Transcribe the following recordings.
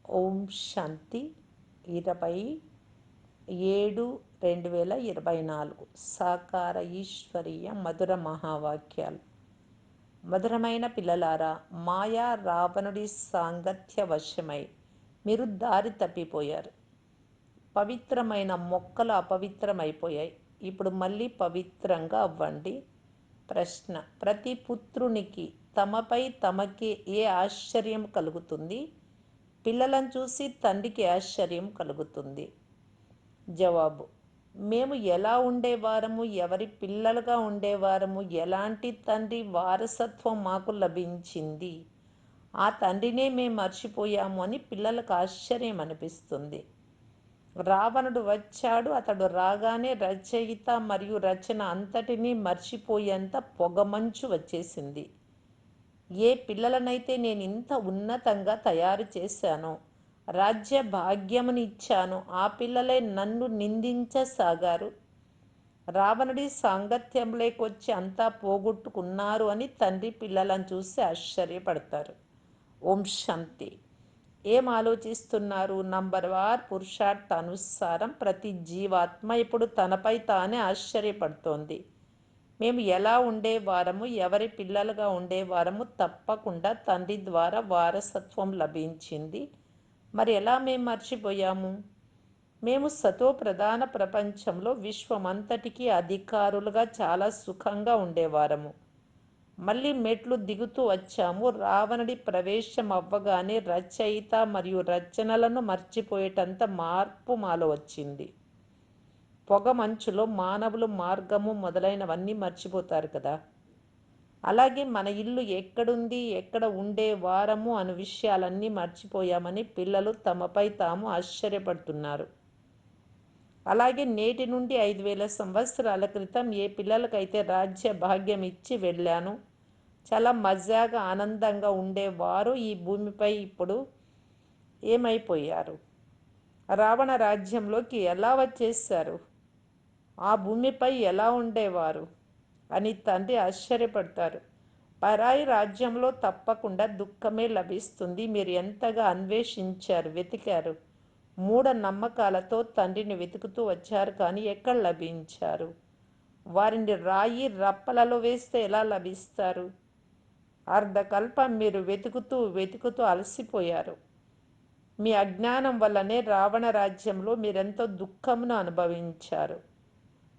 ఓం శాంతి 27/2024 సాకార ఈశ్వరీయ మధుర మహావాక్యాలు. మధురమైన పిల్లలారా, మాయా రావణుడి సాంగత్య వశమై మీరు దారి తప్పిపోయారు. పవిత్రమైన మొక్కలు అపవిత్రమైపోయాయి. ఇప్పుడు మళ్ళీ పవిత్రంగా అవ్వండి. ప్రశ్న: ప్రతి పుత్రునికి తమపై తమకి ఏ ఆశ్చర్యం కలుగుతుంది? పిల్లలను చూసి తండ్రికి ఆశ్చర్యం కలుగుతుంది. జవాబు: మేము ఎలా ఉండేవారము, ఎవరి పిల్లలుగా ఉండేవారము, ఎలాంటి తండ్రి వారసత్వం మాకు లభించింది, ఆ తండ్రినే మేము మర్చిపోయాము అని పిల్లలకు ఆశ్చర్యం అనిపిస్తుంది. రావణుడు వచ్చాడు. అతడు రాగానే రచయిత మరియు రచన అంతటినీ మర్చిపోయేంత పొగమంచు వచ్చేసింది. ఏ పిల్లలనైతే నేను ఇంత ఉన్నతంగా తయారు చేశానో, రాజ్య భాగ్యముని ఇచ్చానో, ఆ పిల్లలే నన్ను నిందించసాగారు. రావణుడి సాంగత్యంలోకి వచ్చి అంతా పోగొట్టుకున్నారు అని తండ్రి పిల్లలను చూసి ఆశ్చర్యపడతారు. ఓం శాంతి. ఏం ఆలోచిస్తున్నారు? నంబర్ వార్ పురుషార్థ అనుసారం ప్రతి జీవాత్మ ఇప్పుడు తనపై తానే ఆశ్చర్యపడుతోంది. మేము ఎలా ఉండేవారము, ఎవరి పిల్లలుగా ఉండేవారము, తప్పకుండా తండ్రి ద్వారా వారసత్వం లభించింది. మరి ఎలా మేము మర్చిపోయాము? మేము సతో ప్రధాన ప్రపంచంలో విశ్వమంతటికీ అధికారులుగా చాలా సుఖంగా ఉండేవారము. మళ్ళీ మెట్లు దిగుతూ వచ్చాము. రావణుడి ప్రవేశం అవ్వగానే రచయిత మరియు రచనలను మర్చిపోయేటంత మార్పు మాలో వచ్చింది. పొగ మంచులో మానవులు మార్గము మొదలైనవన్నీ మర్చిపోతారు కదా. అలాగే మన ఇల్లు ఎక్కడుంది, ఎక్కడ ఉండేవారము అను విషయాలన్నీ మర్చిపోయామని పిల్లలు తమపై తాము ఆశ్చర్యపడుతున్నారు. అలాగే నేటి నుండి 5000 సంవత్సరాల క్రితం ఏ పిల్లలకైతే రాజ్య భాగ్యం ఇచ్చి వెళ్ళాను, చాలా మజాగా ఆనందంగా ఉండేవారు, ఈ భూమిపై ఇప్పుడు ఏమైపోయారు? రావణ రాజ్యంలోకి ఎలా వచ్చేసారు? ఆ భూమిపై ఎలా ఉండేవారు అని తండ్రి ఆశ్చర్యపడతారు. పరాయి రాజ్యంలో తప్పకుండా దుఃఖమే లభిస్తుంది. మీరు ఎంతగా అన్వేషించారు, వెతికారు, మూఢ నమ్మకాలతో తండ్రిని వెతుకుతూ వచ్చారు, కానీ ఎక్కడ లభించారు? వారిని రాయి రప్పలలో వేస్తే ఎలా లభిస్తారు? అర్ధకల్పం మీరు వెతుకుతూ అలసిపోయారు. మీ అజ్ఞానం వల్లనే రావణ రాజ్యంలో మీరెంతో దుఃఖమును అనుభవించారు.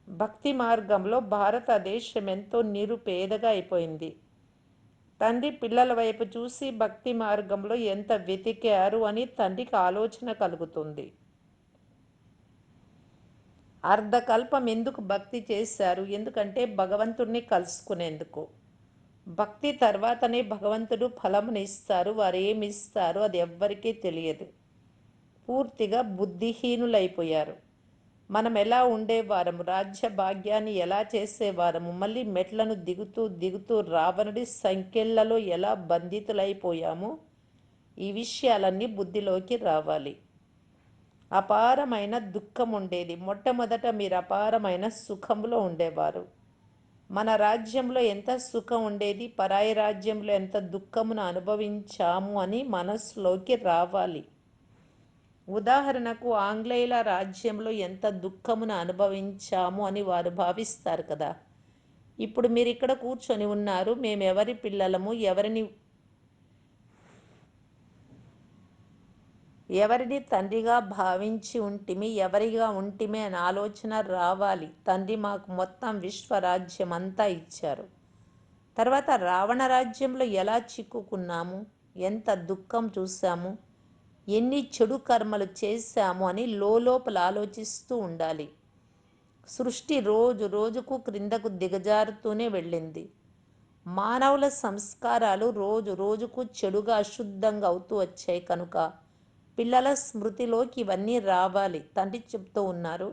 భక్తి మార్గంలో భారతదేశం ఎంతో నిరుపేదగా అయిపోయింది. తండ్రి పిల్లల వైపు చూసి భక్తి మార్గంలో ఎంత వెతికారు అని తండ్రికి ఆలోచన కలుగుతుంది. అర్ధకల్పం ఎందుకు భక్తి చేశారు? ఎందుకంటే భగవంతుడిని కలుసుకునేందుకు. భక్తి తర్వాతనే భగవంతుడు ఫలముని ఇస్తారు. వారు ఏమి ఇస్తారో అది ఎవ్వరికీ తెలియదు. పూర్తిగా బుద్ధిహీనులైపోయారు. మనం ఎలా ఉండేవారము, రాజ్య భాగ్యాన్ని ఎలా చేసేవారము, మళ్ళీ మెట్లను దిగుతూ రావణుడి సంకెళ్లలో ఎలా బంధితులైపోయాము, ఈ విషయాలన్నీ బుద్ధిలోకి రావాలి. అపారమైన దుఃఖం ఉండేది. మొట్టమొదట మీరు అపారమైన సుఖంలో ఉండేవారు. మన రాజ్యంలో ఎంత సుఖం ఉండేది, పరాయి రాజ్యంలో ఎంత దుఃఖమును అనుభవించాము అని మనసులోకి రావాలి. ఉదాహరణకు ఆంగ్లేయుల రాజ్యంలో ఎంత దుఃఖమును అనుభవించాము అని వారు భావిస్తారు కదా. ఇప్పుడు మీరు ఇక్కడ కూర్చొని ఉన్నారు. మేము ఎవరి పిల్లలము, ఎవరిని తండ్రిగా భావించి ఉంటిమి, ఎవరిగా ఉంటిమి అనే ఆలోచన రావాలి. తండ్రి మాకు మొత్తం విశ్వరాజ్యం అంతా ఇచ్చారు. తర్వాత రావణ రాజ్యంలో ఎలా చిక్కుకున్నాము, ఎంత దుఃఖం చూసాము, ఎన్ని చెడు కర్మలు చేశాము అని లోపల ఆలోచిస్తూ ఉండాలి. సృష్టి రోజు రోజుకు క్రిందకు దిగజారుతూనే వెళ్ళింది. మానవుల సంస్కారాలు రోజు రోజుకు చెడుగా అశుద్ధంగా అవుతూ వచ్చాయి. కనుక పిల్లల స్మృతిలోకి ఇవన్నీ రావాలి. తండ్రి చెప్తూ ఉన్నారు.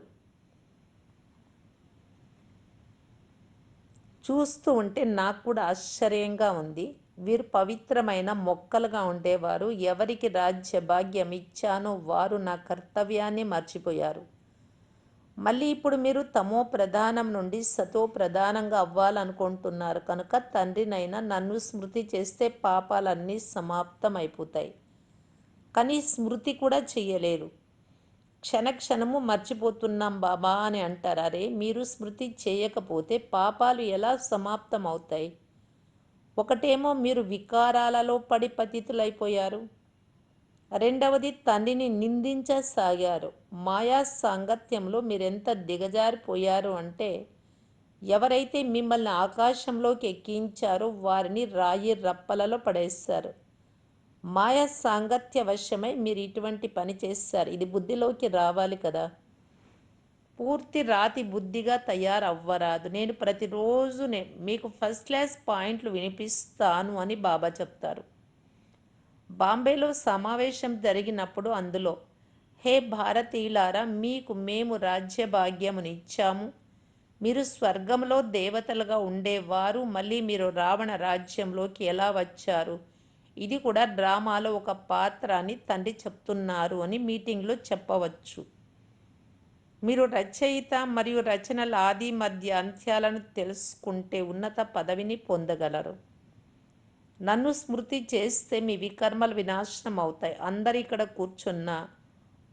చూస్తూ ఉంటే నాకు కూడా ఆశ్చర్యంగా ఉంది. వీరు పవిత్రమైన మొక్కలుగా ఉండేవారు. ఎవరికి రాజ్య భాగ్యం ఇచ్చానో వారు నా కర్తవ్యాన్ని మర్చిపోయారు. మళ్ళీ ఇప్పుడు మీరు తమో ప్రధానం నుండి సతో ప్రధానంగా అవ్వాలనుకుంటున్నారు. కనుక తండ్రినైనా నన్ను స్మృతి చేస్తే పాపాలన్నీ సమాప్తం అయిపోతాయి. కానీ స్మృతి కూడా చెయ్యలేరు. క్షణక్షణము మర్చిపోతున్నాం బాబా అని అంటారు. అరే, మీరు స్మృతి చేయకపోతే పాపాలు ఎలా సమాప్తం అవుతాయి? ఒకటేమో మీరు వికారాలలో పడి పతితులైపోయారు, రెండవది తండ్రిని నిందించసాగారు. మాయా సాంగత్యంలో మీరెంత దిగజారిపోయారు అంటే, ఎవరైతే మిమ్మల్ని ఆకాశంలోకి ఎక్కించారో వారిని రాయి రప్పలలో పడేస్తారు. మాయా సాంగత్య వశమై మీరు ఇటువంటి పని చేస్తారు. ఇది బుద్ధిలోకి రావాలి కదా. పూర్తి రాతి బుద్ధిగా తయారవ్వరాదు. నేను ప్రతిరోజు మీకు ఫస్ట్ క్లాస్ పాయింట్లు వినిపిస్తాను అని బాబా చెప్తారు. బాంబేలో సమావేశం జరిగినప్పుడు అందులో, హే భారతీయులారా, మీకు మేము రాజ్య భాగ్యమునిచ్చాము, మీరు స్వర్గంలో దేవతలుగా ఉండేవారు, మళ్ళీ మీరు రావణ రాజ్యంలోకి ఎలా వచ్చారు, ఇది కూడా డ్రామాలో ఒక పాత్ర అని తండ్రి చెప్తున్నారు అని మీటింగ్లో చెప్పవచ్చు. మీరు రచయిత మరియు రచనల ఆది మధ్య అంత్యాలను తెలుసుకుంటే ఉన్నత పదవిని పొందగలరు. నన్ను స్మృతి చేస్తే మీ వికర్మలు వినాశనం అవుతాయి. అందరు ఇక్కడ కూర్చున్న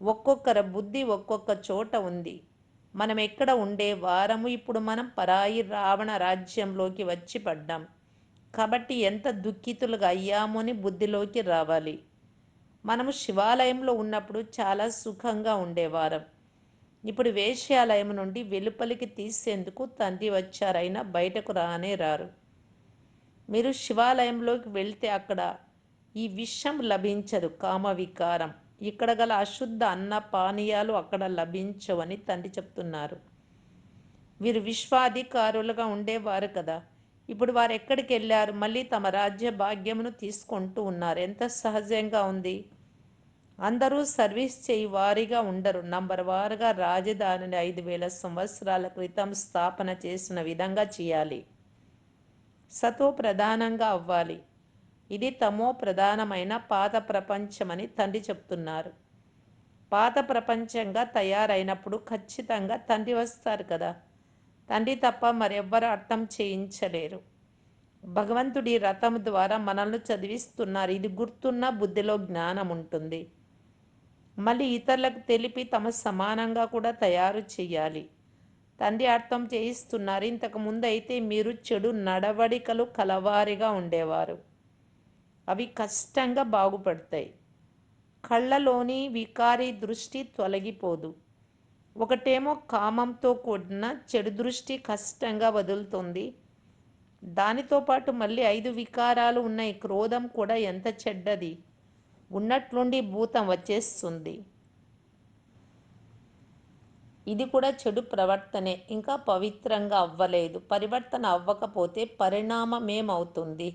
ఒక్కొక్కరి బుద్ధి ఒక్కొక్క చోట ఉంది. మనం ఎక్కడ ఉండే వారము, ఇప్పుడు మనం పరాయి రావణ రాజ్యంలోకి వచ్చి పడ్డాం. కాబట్టి ఎంత దుఃఖితులుగా అయ్యాము అని బుద్ధిలోకి రావాలి. మనము శివాలయంలో ఉన్నప్పుడు చాలా సుఖంగా ఉండేవారం. ఇప్పుడు వేశ్యాలయం నుండి వెలుపలికి తీసేందుకు తండ్రి వచ్చారైనా బయటకు రానే రారు. మీరు శివాలయంలోకి వెళ్తే అక్కడ ఈ విషం లభించదు, కామ వికారం. ఇక్కడ గల అశుద్ధ అన్న పానీయాలు అక్కడ లభించవని తండ్రి చెప్తున్నారు. వీరు విశ్వాధికారులుగా ఉండేవారు కదా, ఇప్పుడు వారు ఎక్కడికి వెళ్ళారు? మళ్ళీ తమ రాజ్య భాగ్యమును తీసుకుంటూ ఉన్నారు. ఎంత సహజంగా ఉంది. అందరూ సర్వీస్ చేయి వారిగా ఉండరు, నంబర్ వారుగా రాజధానిని 5000 సంవత్సరాల క్రితం స్థాపన చేసిన విధంగా చేయాలి. సతో ప్రధానంగా అవ్వాలి. ఇది తమో ప్రధానమైన పాత ప్రపంచమని తండ్రి చెప్తున్నారు. పాత ప్రపంచంగా తయారైనప్పుడు ఖచ్చితంగా తండ్రి వస్తారు కదా. తండ్రి తప్ప మరెవ్వరూ అర్థం చేయించలేరు. భగవంతుడి రథం ద్వారా మనల్ని చదివిస్తున్నారు. ఇది గుర్తున్న బుద్ధిలో జ్ఞానం ఉంటుంది. మళ్ళీ ఇతరులకు తెలిపి తమ సమానంగా కూడా తయారు చేయాలి. తండ్రి అర్థం చేయిస్తున్నారు. ఇంతకు ముందు అయితే మీరు చెడు నడవడికలు కలవారిగా ఉండేవారు, అవి కష్టంగా బాగుపడతాయి. కళ్ళలోని వికారి దృష్టి తొలగిపోదు. ఒకటేమో కామంతో కూడిన చెడు దృష్టి కష్టంగా వదులుతుంది. దానితో పాటు మళ్ళీ 5 వికారాలు ఉన్నాయి. క్రోధం కూడా ఎంత చెడ్డది, ఉన్నట్లుండి భూతం వచ్చేస్తుంది. ఇది కూడా చెడు ప్రవర్తనే, ఇంకా పవిత్రంగా అవ్వలేదు. పరివర్తన అవ్వకపోతే పరిణామమేమవుతుంది?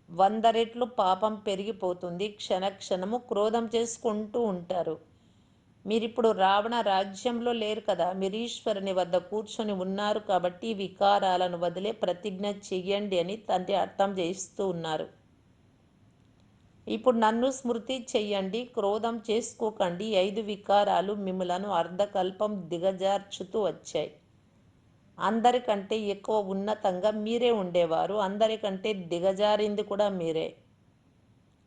100 రెట్లు పాపం పెరిగిపోతుంది. క్షణక్షణము క్రోధం చేసుకుంటూ ఉంటారు. మీరిప్పుడు రావణ రాజ్యంలో లేరు కదా, మీరు ఈశ్వరుని వద్ద కూర్చొని ఉన్నారు. కాబట్టి వికారాలను వదిలే ప్రతిజ్ఞ చెయ్యండి అని తండ్రి అర్థం చేయిస్తూ ఉన్నారు. ఇప్పుడు నన్ను స్మృతి చెయ్యండి, క్రోధం చేసుకోకండి. 5 వికారాలు మిమ్మలను అర్ధకల్పం దిగజార్చుతూ వచ్చాయి. అందరికంటే ఎక్కువ ఉన్నతంగా మీరే ఉండేవారు, అందరికంటే దిగజారింది కూడా మీరే.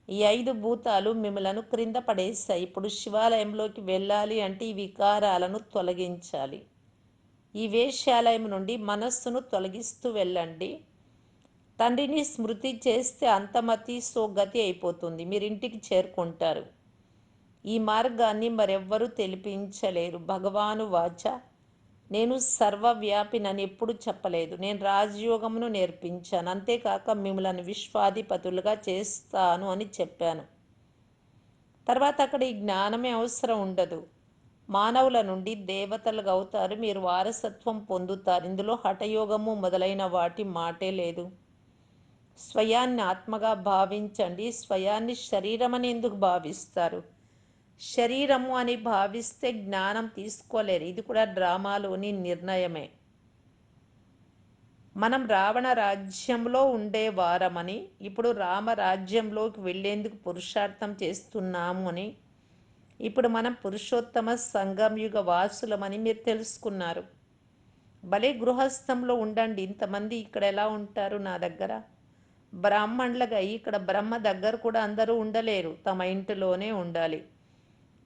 ఈ 5 భూతాలు మిమ్మలను క్రింద పడేస్తాయి. ఇప్పుడు శివాలయంలోకి వెళ్ళాలి అంటే ఈ వికారాలను తొలగించాలి. ఈ వేశ్యాలయం నుండి మనస్సును తొలగిస్తూ వెళ్ళండి. తండ్రిని స్మృతి చేస్తే అంతమతి గతి అయిపోతుంది, మీరింటికి చేరుకుంటారు. ఈ మార్గాన్ని మరెవ్వరూ తెలిపించలేరు. భగవాను వాచ, నేను సర్వవ్యాపినని ఎప్పుడు చెప్పలేదు. నేను రాజయోగమును నేర్పించాను, అంతేకాక మిమ్మల్ని విశ్వాధిపతులుగా చేస్తాను అని చెప్పాను. తర్వాత అక్కడ ఈ జ్ఞానమే అవసరం ఉండదు. మానవుల నుండి దేవతలుగా అవుతారు, మీరు వారసత్వం పొందుతారు. ఇందులో హఠయోగము మొదలైన వాటి మాటే లేదు. స్వయాన్ని ఆత్మగా భావించండి. స్వయాన్ని శరీరమని ఎందుకు భావిస్తారు? శరీరము అని భావిస్తే జ్ఞానం తీసుకోలేరు. ఇది కూడా డ్రామాలోని నిర్ణయమే. మనం రావణ రాజ్యంలో ఉండేవారమని, ఇప్పుడు రామరాజ్యంలోకి వెళ్ళేందుకు పురుషార్థం చేస్తున్నాము అని, ఇప్పుడు మనం పురుషోత్తమ సంగంయుగ వాసులమని మీరు తెలుసుకున్నారు. భలే గృహస్థంలో ఉండండి. ఇంతమంది ఇక్కడ ఎలా ఉంటారు నా దగ్గర? బ్రాహ్మణులుగా ఇక్కడ బ్రహ్మ దగ్గర కూడా అందరూ ఉండలేరు, తమ ఇంటిలోనే ఉండాలి.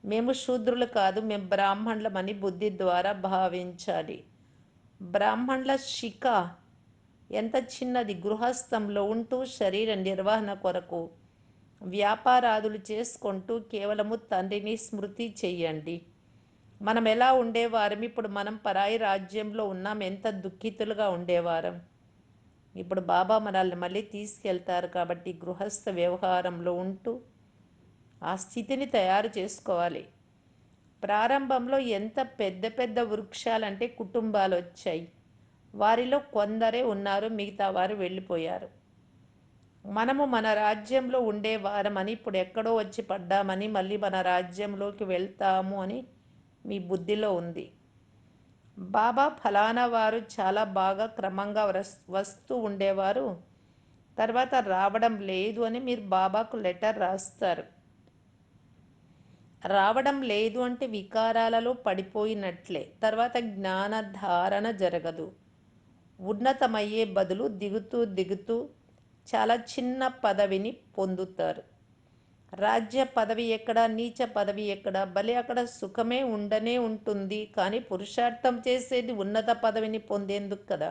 మేము శూద్రులు కాదు, మేము బ్రాహ్మణులమని బుద్ధి ద్వారా భావించాలి. బ్రాహ్మణుల శిఖ ఎంత చిన్నది, గృహస్థంలో ఉంటూ శరీర నిర్వహణ కొరకు వ్యాపారాదులు చేసుకుంటూ కేవలము తండ్రిని స్మృతి చెయ్యండి. మనం ఎలా ఉండేవారం, ఇప్పుడు మనం పరాయి రాజ్యంలో ఉన్నాం, ఎంత దుఃఖితులుగా ఉండేవారం. ఇప్పుడు బాబా మనల్ని మళ్ళీ తీసుకెళ్తారు కాబట్టి గృహస్థ వ్యవహారంలో ఉంటూ ఆ స్థితిని తయారు చేసుకోవాలి. ప్రారంభంలో ఎంత పెద్ద పెద్ద వృక్షాలంటే కుటుంబాలు వచ్చాయి, వారిలో కొందరే ఉన్నారు, మిగతా వారు వెళ్ళిపోయారు. మనము మన రాజ్యంలో ఉండేవారమని ఇప్పుడు ఎక్కడో వచ్చి పడ్డామని మళ్ళీ మన రాజ్యంలోకి వెళ్తాము అని మీ బుద్ధిలో ఉంది. బాబా ఫలానా వారు చాలా బాగా క్రమంగా వస్తూ ఉండేవారు, తర్వాత రావడం లేదు అని మీరు బాబాకు లెటర్ రాస్తారు. రావడం లేదు అంటే వికారాలలో పడిపోయినట్లే, తర్వాత జ్ఞానధారణ జరగదు. ఉన్నతమయ్యే బదులు దిగుతూ దిగుతూ చాలా చిన్న పదవిని పొందుతారు. రాజ్య పదవి ఎక్కడ, నీచ పదవి ఎక్కడ, భలే అక్కడ సుఖమే ఉండనే ఉంటుంది, కానీ పురుషార్థం చేసేది ఉన్నత పదవిని పొందేందుకు కదా.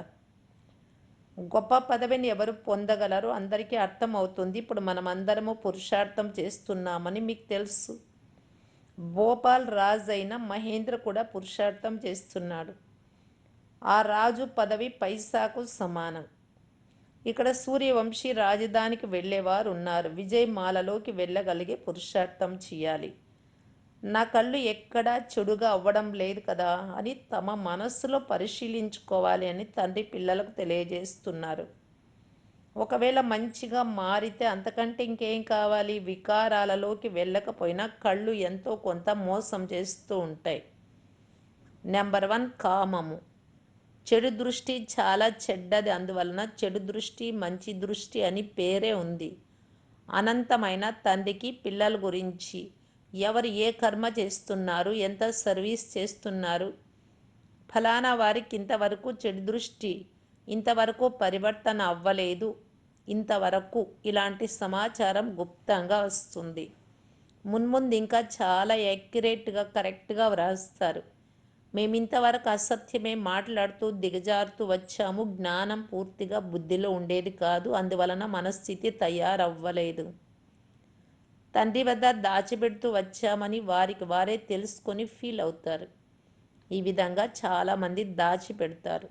గొప్ప పదవిని ఎవరు పొందగలరో అందరికీ అర్థమవుతుంది. ఇప్పుడు మనం అందరము పురుషార్థం చేస్తున్నామని మీకు తెలుసు. భోపాల్ రాజు అయిన మహేంద్ర కూడా పురుషార్థం చేస్తున్నాడు. ఆ రాజు పదవి పైసాకు సమానం. ఇక్కడ సూర్యవంశీ రాజధానికి వెళ్ళేవారు ఉన్నారు, విజయమాలలోకి వెళ్ళగలిగే పురుషార్థం చేయాలి. నా కళ్ళు ఎక్కడా చెడుగా అవ్వడం లేదు కదా అని తమ మనస్సులో పరిశీలించుకోవాలి అని తండ్రి పిల్లలకు తెలియజేస్తున్నారు. ఒకవేళ మంచిగా మారితే అంతకంటే ఇంకేం కావాలి. వికారాలలోకి వెళ్ళకపోయినా కళ్ళు ఎంతో కొంత మోసం చేస్తూ ఉంటాయి. నెంబర్ 1 కామము. చెడు దృష్టి చాలా చెడ్డది, అందువలన చెడు దృష్టి మంచి దృష్టి అని పేరే ఉంది. అనంతమైన తండ్రికి పిల్లల గురించి ఎవరు ఏ కర్మ చేస్తున్నారు, ఎంత సర్వీస్ చేస్తున్నారు, ఫలానా వారికి ఇంతవరకు చెడు దృష్టి ఇంతవరకు పరివర్తన అవ్వలేదు, ఇంతవరకు ఇలాంటి సమాచారం గుప్తంగా వస్తుంది. మున్ముందు ఇంకా చాలా యాక్యురేట్గా కరెక్ట్గా వ్రాస్తారు. మేము ఇంతవరకు అసత్యమే మాట్లాడుతూ దిగజారుతూ వచ్చాము, జ్ఞానం పూర్తిగా బుద్ధిలో ఉండేది కాదు, అందువలన మనస్థితి తయారవ్వలేదు. తండ్రి వద్ద దాచిపెడుతూ వచ్చామని వారికి వారే తెలుసుకొని ఫీల్ అవుతారు. ఈ విధంగా చాలామంది దాచిపెడతారు.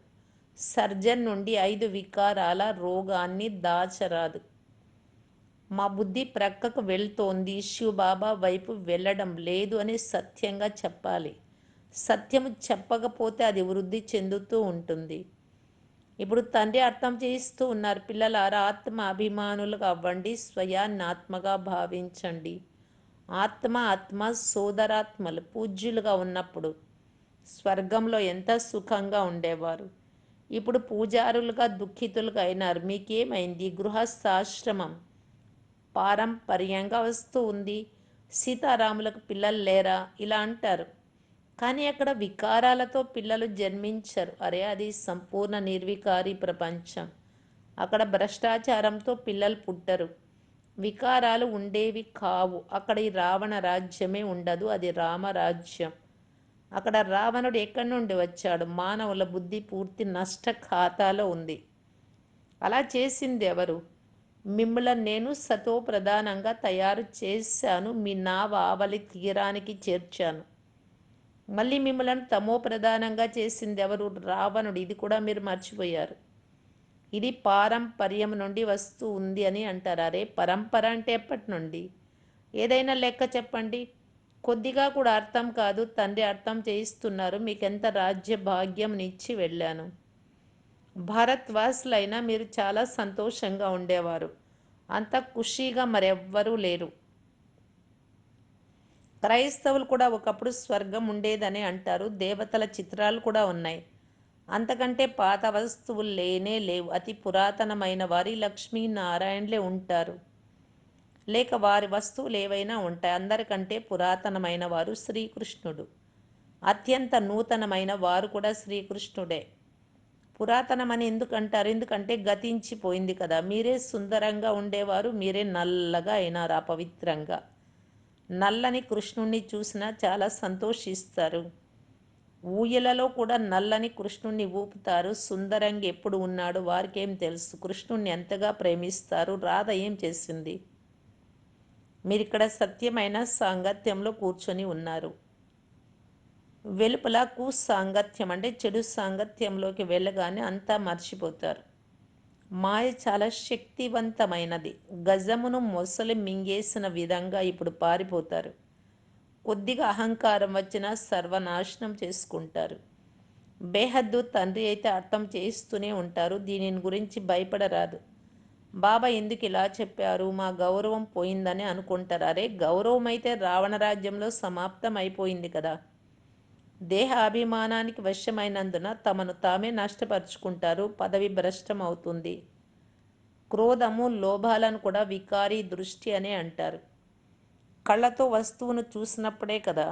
సర్జన్ నుండి 5 వికారాల రోగాన్ని దాచరాదు. మా బుద్ధి ప్రక్కకు వెళ్తోంది, శివబాబా వైపు వెళ్ళడం లేదు అని సత్యంగా చెప్పాలి. సత్యము చెప్పకపోతే అది వృద్ధి చెందుతూ ఉంటుంది. ఇప్పుడు తండ్రి అర్థం చేయిస్తూ ఉన్నారు, పిల్లలారా ఆత్మ అభిమానులుగా అవ్వండి, స్వయాన్ని ఆత్మగా భావించండి. ఆత్మ సోదరాత్మలు పూజ్యులుగా ఉన్నప్పుడు స్వర్గంలో ఎంత సుఖంగా ఉండేవారు. ఇప్పుడు పూజారులుగా దుఃఖితులుగా అయినారు. మీకేమైంది? గృహస్థాశ్రమం పారంపర్యంగా వస్తూ ఉంది. సీతారాములకు పిల్లలు లేరా ఇలా అంటారు, కానీ అక్కడ వికారాలతో పిల్లలు జన్మించరు. అరే, అది సంపూర్ణ నిర్వికారి ప్రపంచం. అక్కడ భ్రష్టాచారంతో పిల్లలు పుట్టరు, వికారాలు ఉండేవి కావు. అక్కడ ఈ రావణ రాజ్యమే ఉండదు, అది రామరాజ్యం. అక్కడ రావణుడు ఎక్కడి నుండి వచ్చాడు? మానవుల బుద్ధి పూర్తి నష్ట ఖాతాలో ఉంది. అలా చేసింది ఎవరు? మిమ్మల్ని నేను సతో ప్రధానంగా తయారు చేశాను, మీ నావ ఆవలి తీరానికి చేర్చాను. మళ్ళీ మిమ్మల్ని తమో ప్రధానంగా చేసింది ఎవరు? రావణుడు. ఇది కూడా మీరు మర్చిపోయారు. ఇది పారంపర్యం నుండి వస్తూ ఉంది అని అంటారు. అరే, పరంపర అంటే ఎప్పటి నుండి? ఏదైనా లెక్క చెప్పండి. కొద్దిగా కూడా అర్థం కాదు. తండ్రి అర్థం చేయిస్తున్నారు, మీకెంత రాజ్య భాగ్యంనిచ్చి వెళ్ళాను. భారత్వాసులైనా మీరు చాలా సంతోషంగా ఉండేవారు, అంత ఖుషీగా మరెవ్వరూ లేరు. క్రైస్తవులు కూడా ఒకప్పుడు స్వర్గం ఉండేదని అంటారు. దేవతల చిత్రాలు కూడా ఉన్నాయి. అంతకంటే పాత వస్తువులు లేనే లేవు. అతి పురాతనమైన వారి లక్ష్మీనారాయణలే ఉంటారు, లేక వారి వస్తువులు ఏవైనా ఉంటాయి. అందరికంటే పురాతనమైన వారు శ్రీకృష్ణుడు, అత్యంత నూతనమైన వారు కూడా శ్రీకృష్ణుడే. పురాతనమని ఎందుకంటారు? ఎందుకంటే గతించిపోయింది కదా! మీరే సుందరంగా ఉండేవారు. మీరే నల్లగా అయినారు అపవిత్రంగా. నల్లని కృష్ణుడిని చూసినా చాలా సంతోషిస్తారు. ఊయలలో కూడా నల్లని కృష్ణుడిని ఊపుతారు. సుందరంగా ఎప్పుడు ఉన్నాడు వారికేం తెలుసు? కృష్ణుడిని ఎంతగా ప్రేమిస్తారు. రాధ ఏం చేసింది? మీరిక్కడ సత్యమైన సాంగత్యంలో కూర్చొని ఉన్నారు. వెలుపల కుసాంగత్యం అంటే చెడు సాంగత్యంలోకి వెళ్ళగానే అంతా మర్చిపోతారు. మాయ చాలా శక్తివంతమైనది. గజమును మొసలి మింగేసిన విధంగా ఇప్పుడు పారిపోతారు. కొద్దిగా అహంకారం వచ్చినా సర్వనాశనం చేసుకుంటారు. బేహద్దు తండ్రి అయితే అర్థం చేస్తూనే ఉంటారు. దీనిని గురించి భయపడరాదు. బాబా ఎందుకు ఇలా చెప్పారు? మా గౌరవం పోయిందని అనుకుంటారు. అరే, గౌరవం అయితే రావణ రాజ్యంలో సమాప్తం అయిపోయింది కదా. దేహ అభిమానానికి వశమైనందున తమను తామే నష్టపరుచుకుంటారు. పదవి భ్రష్టం అవుతుంది. క్రోధము, లోభాలను కూడా వికారీ దృష్టి అనే అంటారు. కళ్ళతో వస్తువును చూసినప్పుడే కదా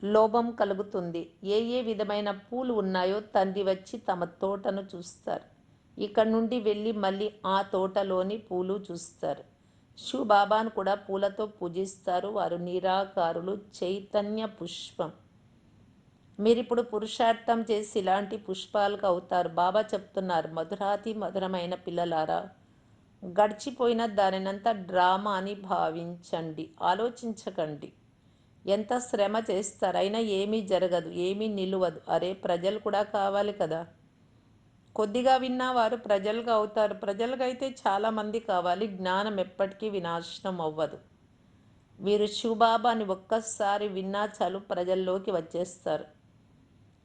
లోభం కలుగుతుంది. ఏ ఏ విధమైన పూలు ఉన్నాయో తండ్రి వచ్చి తమ తోటను చూస్తారు. ఇక్కడ నుండి వెళ్ళి మళ్ళీ ఆ తోటలోని పూలు చూస్తారు. శివబాబాను కూడా పూలతో పూజిస్తారు. వారు నిరాకారులు, చైతన్య పుష్పం. మీరిప్పుడు పురుషార్థం చేసి ఇలాంటి పుష్పాలుగా అవుతారు. బాబా చెప్తున్నారు, మధురాతి మధురమైన పిల్లలారా, గడిచిపోయిన దానినంతా డ్రామా అని భావించండి, ఆలోచించకండి. ఎంత శ్రమ చేస్తారైనా ఏమీ జరగదు, ఏమీ నిలవదు. అరే, ప్రజలు కూడా కావాలి కదా. కొద్దిగా విన్నా వారు ప్రజలుగా అవుతారు. ప్రజలుగా అయితే చాలామంది కావాలి. జ్ఞానం ఎప్పటికీ వినాశనం అవ్వదు. వీరు శివబాబాని ఒక్కసారి విన్నా చాలు ప్రజల్లోకి వచ్చేస్తారు.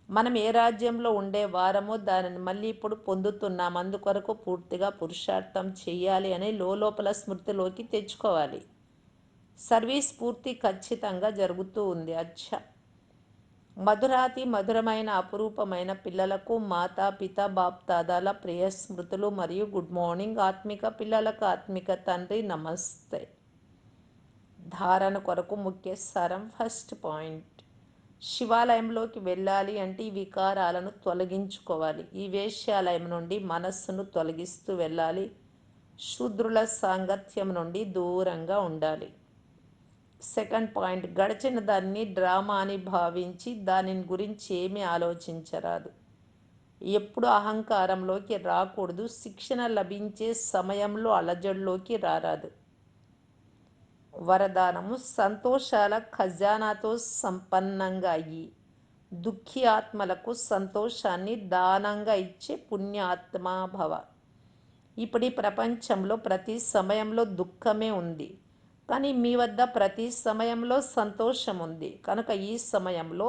మనం ఏ రాజ్యంలో ఉండే వారమో దానిని మళ్ళీ ఇప్పుడు పొందుతున్నాం. అందుకొరకు పూర్తిగా పురుషార్థం చెయ్యాలి అని లోపల స్మృతిలోకి తెచ్చుకోవాలి. సర్వీస్ పూర్తి ఖచ్చితంగా జరుగుతూ ఉంది. అచ్చా, మధురాతి మధురమైన అపురూపమైన పిల్లలకు మాతా పిత బాప్దాదాల ప్రియ స్మృతులు మరియు గుడ్ మార్నింగ్. ఆత్మిక పిల్లలకు ఆత్మిక తండ్రి నమస్తే. ధారణ కొరకు ముఖ్య సారం. ఫస్ట్ పాయింట్, శివాలయంలోకి వెళ్ళాలి అంటే ఈ వికారాలను తొలగించుకోవాలి. ఈ వేశ్యాలయం నుండి మనస్సును తొలగిస్తూ వెళ్ళాలి. శూద్రుల సాంగత్యం నుండి దూరంగా ఉండాలి. సెకండ్ పాయింట్, గడిచిన దాన్ని డ్రామా అని భావించి దానిని గురించి ఏమీ ఆలోచించరాదు. ఎప్పుడు అహంకారంలోకి రాకూడదు. శిక్షణ లభించే సమయంలో అలజడిలోకి రారాదు. వరదానము, సంతోషాల ఖజానాతో సంపన్నంగా అయ్యి దుఃఖి ఆత్మలకు సంతోషాన్ని దానంగా ఇచ్చే పుణ్యాత్మా భవ. ఇప్పుడు ఈ ప్రపంచంలో ప్రతి సమయంలో దుఃఖమే ఉంది, కానీ మీ వద్ద ప్రతి సమయంలో సంతోషం ఉంది. కనుక ఈ సమయంలో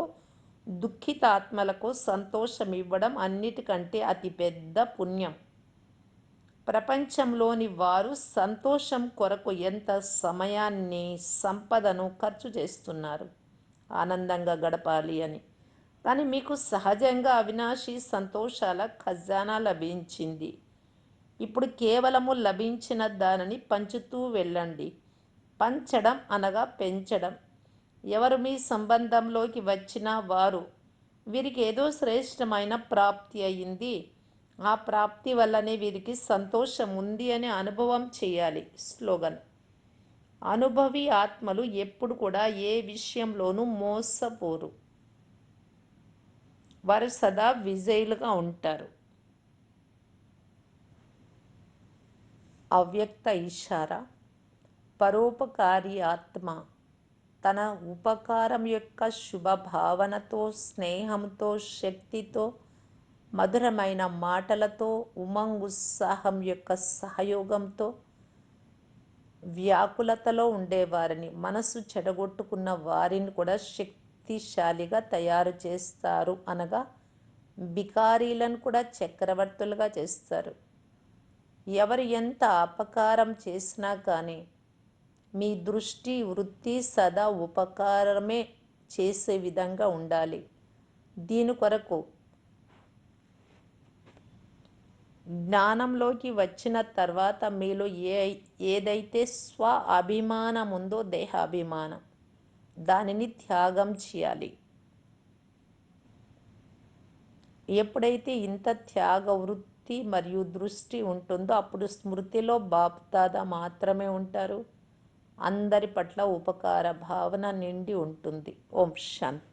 దుఃఖిత ఆత్మలకు సంతోషం ఇవ్వడం అన్నిటికంటే అతిపెద్ద పుణ్యం. ప్రపంచంలోని వారు సంతోషం కొరకు ఎంత సమయాన్ని, సంపదను ఖర్చు చేస్తున్నారు ఆనందంగా గడపాలి అని. కానీ మీకు సహజంగా అవినాశి సంతోషాల ఖజానా లభించింది. ఇప్పుడు కేవలము లభించిన దానిని పంచుతూ వెళ్ళండి. పంచడం అనగా పెంచడం. ఎవరు మీ సంబంధంలోకి వచ్చినా వారు, వీరికి ఏదో శ్రేష్టమైన ప్రాప్తి అయింది, ఆ ప్రాప్తి వల్లనే వీరికి సంతోషం ఉంది అని అనుభవం చేయాలి. స్లోగన్, అనుభవి ఆత్మలు ఎప్పుడు కూడా ఏ విషయంలోనూ మోసపోరు. వారు సదా విజయులుగా ఉంటారు. అవ్యక్త ఇషారా, పరోపకారి ఆత్మ తన ఉపకారం యొక్క శుభభావనతో, స్నేహంతో, శక్తితో, మధురమైన మాటలతో, ఉమంగ్ ఉత్సాహం యొక్క సహయోగంతో వ్యాకులతలో ఉండేవారిని, మనసు చెడగొట్టుకున్న వారిని కూడా శక్తిశాలిగా తయారు చేస్తారు. అనగా బికారీలను కూడా చక్రవర్తులుగా చేస్తారు. ఎవరు ఎంత అపకారం చేసినా కానీ మీ దృష్టి, వృత్తి సదా ఉపకారమే చేసే విధంగా ఉండాలి. దీని కొరకు జ్ఞానంలోకి వచ్చిన తర్వాత మీలో ఏదైతే స్వ అభిమానం ఉందో, దేహాభిమానం, దానిని త్యాగం చేయాలి. ఎప్పుడైతే ఇంత త్యాగ వృత్తి మరియు దృష్టి ఉంటుందో అప్పుడు స్మృతిలో బాప్దాదా మాత్రమే ఉంటారు. అందరి పట్ల ఉపకార భావన నిండి ఉంటుంది. ఓం శాంతి.